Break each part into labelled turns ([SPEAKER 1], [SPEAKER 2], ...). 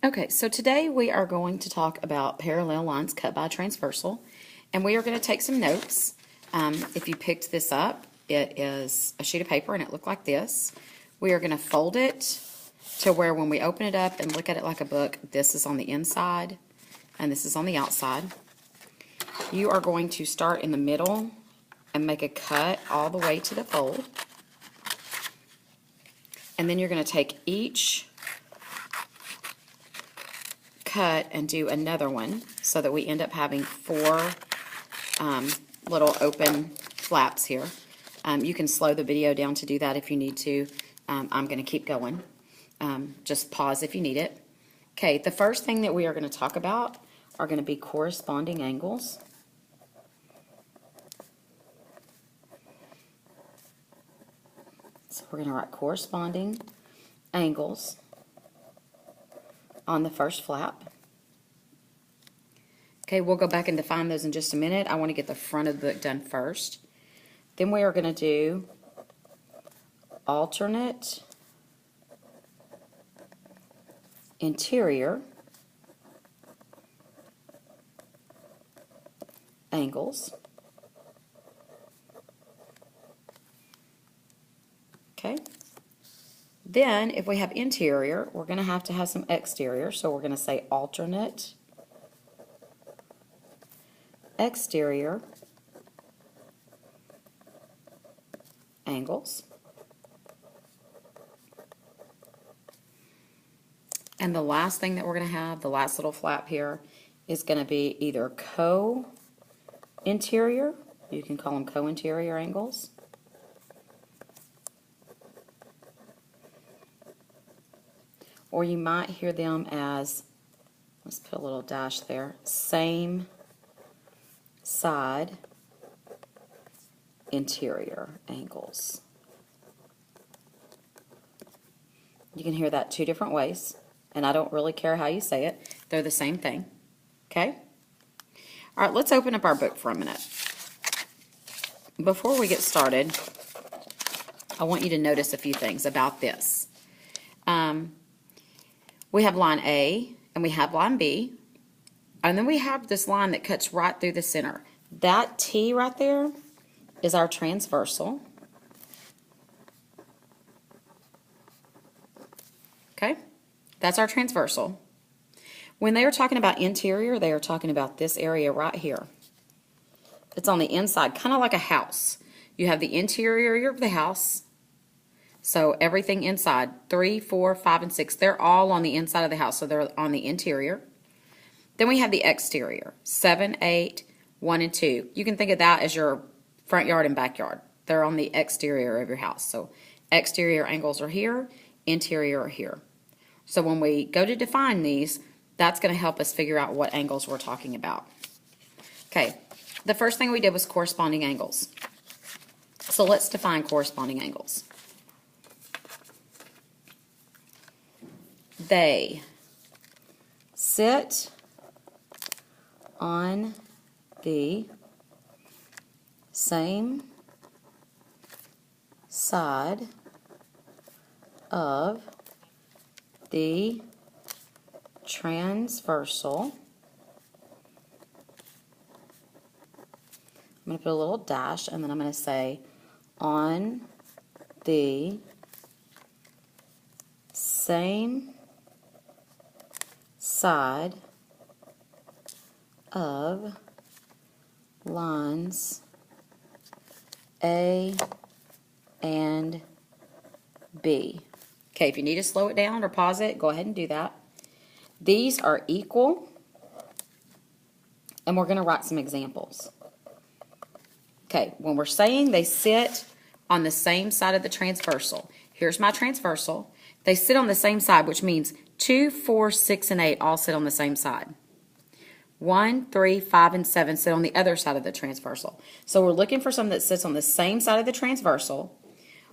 [SPEAKER 1] Okay, so today we are going to talk about parallel lines cut by transversal, and we are going to take some notes. If you picked this up, it is a sheet of paper and it looked like this. We are going to fold it to where when we open it up and look at it like a book, this is on the inside and this is on the outside. You are going to start in the middle and make a cut all the way to the fold. And then you're going to take each cut and do another one so that we end up having four little open flaps here. You can slow the video down to do that if you need to. I'm going to keep going. Just pause if you need it. Okay, the first thing that we are going to talk about are going to be corresponding angles. So we're going to write corresponding angles on the first flap. Okay, we'll go back and define those in just a minute. I want to get the front of the book done first. Then we are going to do alternate interior angles. Okay. Then, if we have interior, we're going to have some exterior, so we're going to say alternate exterior angles. And the last thing that we're going to have, the last little flap here, is going to be either co-interior, you can call them co-interior angles, or you might hear them as, let's put a little dash there, same side interior angles. You can hear that two different ways, and I don't really care how you say it. They're the same thing. Okay? All right, let's open up our book for a minute. Before we get started, I want you to notice a few things about this. We have line A, and we have line B, and then we have this line that cuts right through the center. That T right there is our transversal. Okay? That's our transversal. When they are talking about interior, they are talking about this area right here. It's on the inside, kind of like a house. You have the interior of the house. So everything inside, 3, 4, 5, and 6, they're all on the inside of the house, so they're on the interior. Then we have the exterior, 7, 8, 1, and 2. You can think of that as your front yard and backyard. They're on the exterior of your house. So exterior angles are here, interior are here. So when we go to define these, that's going to help us figure out what angles we're talking about. Okay, the first thing we did was corresponding angles. So let's define corresponding angles. They sit on the same side of the transversal. I'm going to put a little dash and then I'm going to say on the same side of lines A and B. Okay, if you need to slow it down or pause it, go ahead and do that. These are equal, and we're going to write some examples. Okay, when we're saying they sit on the same side of the transversal, here's my transversal. They sit on the same side, which means 2, 4, 6, and 8 all sit on the same side. 1, 3, 5, and 7 sit on the other side of the transversal. So we're looking for something that sits on the same side of the transversal,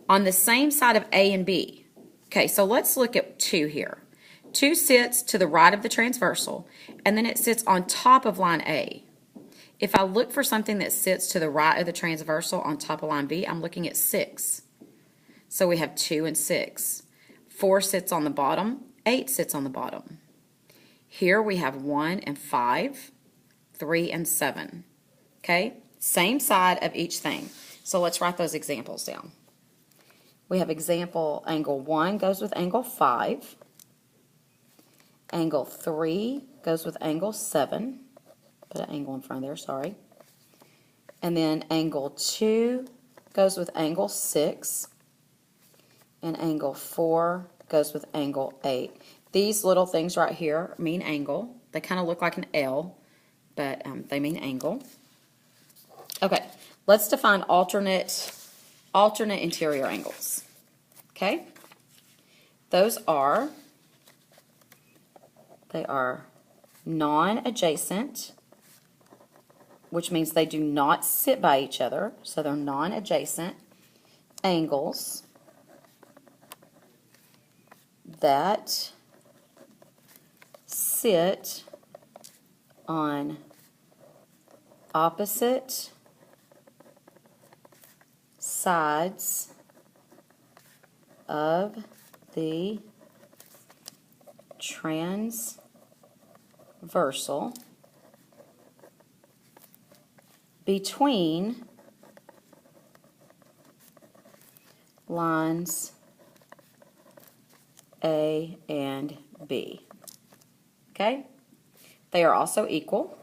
[SPEAKER 1] on the same side of A and B. Okay, so let's look at 2 here. 2 sits to the right of the transversal, and then it sits on top of line A. If I look for something that sits to the right of the transversal on top of line B, I'm looking at 6. So we have 2 and 6. 4 sits on the bottom, 8 sits on the bottom. Here we have 1 and 5, 3 and 7. Okay? Same side of each thing. So let's write those examples down. We have example angle 1 goes with angle 5. Angle 3 goes with angle 7. Put an angle in front of there, sorry. And then angle 2 goes with angle 6. And angle 4 goes with angle 8. These little things right here mean angle. They kind of look like an L, but they mean angle. Okay, let's define alternate interior angles. Okay? They are non-adjacent, which means they do not sit by each other, so they're non-adjacent angles that sit on opposite sides of the transversal between lines A and B. Okay? They are also equal.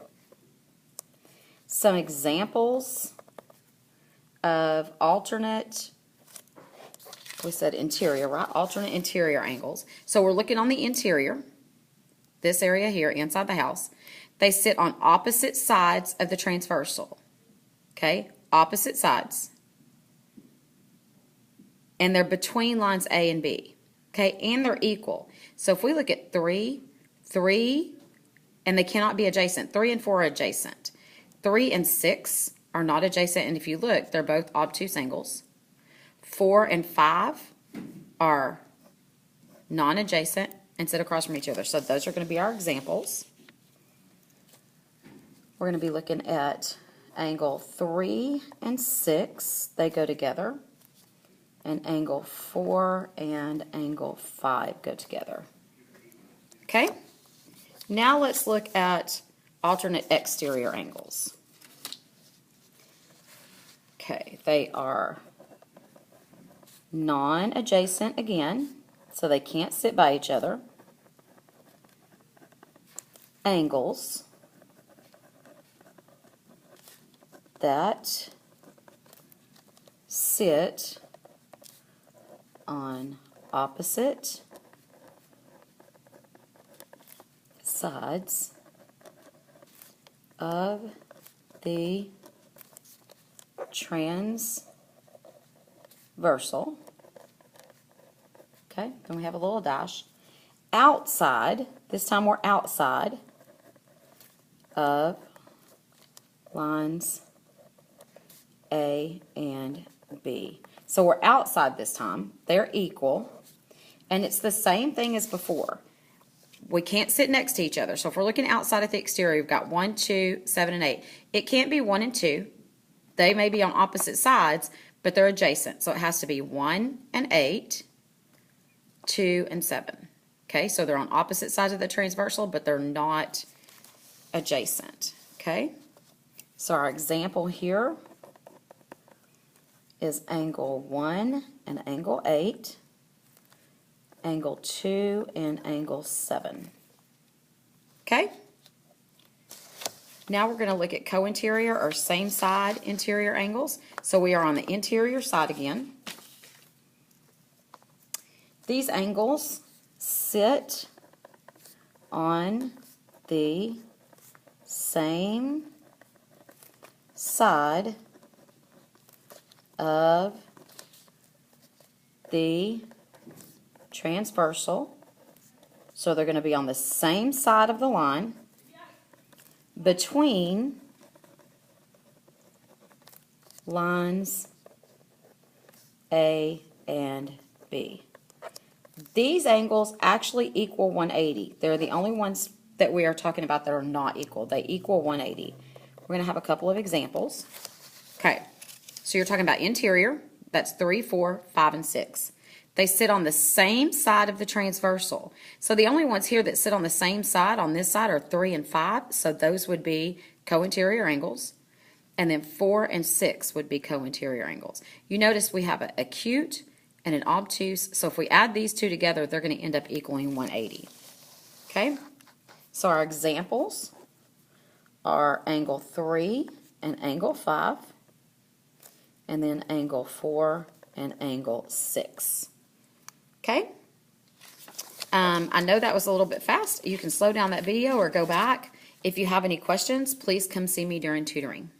[SPEAKER 1] Some examples of alternate, we said interior, right? Alternate interior angles. So we're looking on the interior, this area here inside the house. They sit on opposite sides of the transversal. Okay? Opposite sides. And they're between lines A and B. Okay? And they're equal. So if we look at 3, and they cannot be adjacent. 3 and 4 are adjacent. 3 and 6 are not adjacent, and if you look, they're both obtuse angles. 4 and 5 are non-adjacent and sit across from each other. So those are going to be our examples. We're going to be looking at angle 3 and 6. They go together. And angle 4 and angle 5 go together. Okay? Now let's look at alternate exterior angles. Okay, they are non-adjacent again, so they can't sit by each other. Angles that sit on opposite sides of the transversal. Okay, then we have a little dash. Outside, this time we're outside of lines A and B. So we're outside this time. They're equal. And it's the same thing as before. We can't sit next to each other. So if we're looking outside at the exterior, we've got 1, 2, 7, and 8. It can't be 1 and 2. They may be on opposite sides, but they're adjacent. So it has to be 1 and 8, 2 and 7. Okay, so they're on opposite sides of the transversal, but they're not adjacent. Okay, so our example here is angle 1 and angle 8. Angle 2 and angle 7. Okay? Now we're going to look at co-interior or same side interior angles. So we are on the interior side again. These angles sit on the same side of the transversal, so they're going to be on the same side of the line between lines A and B. These angles actually equal 180. They're the only ones that we are talking about that are not equal. They equal 180. We're going to have a couple of examples. Okay, so you're talking about interior. That's 3, 4, 5, and 6. They sit on the same side of the transversal. So the only ones here that sit on the same side on this side are 3 and 5. So those would be co-interior angles. And then 4 and 6 would be co-interior angles. You notice we have an acute and an obtuse. So if we add these two together, they're going to end up equaling 180. Okay? So our examples are angle 3 and angle 5. And then angle 4 and angle 6. Okay? I know that was a little bit fast. You can slow down that video or go back. If you have any questions, please come see me during tutoring.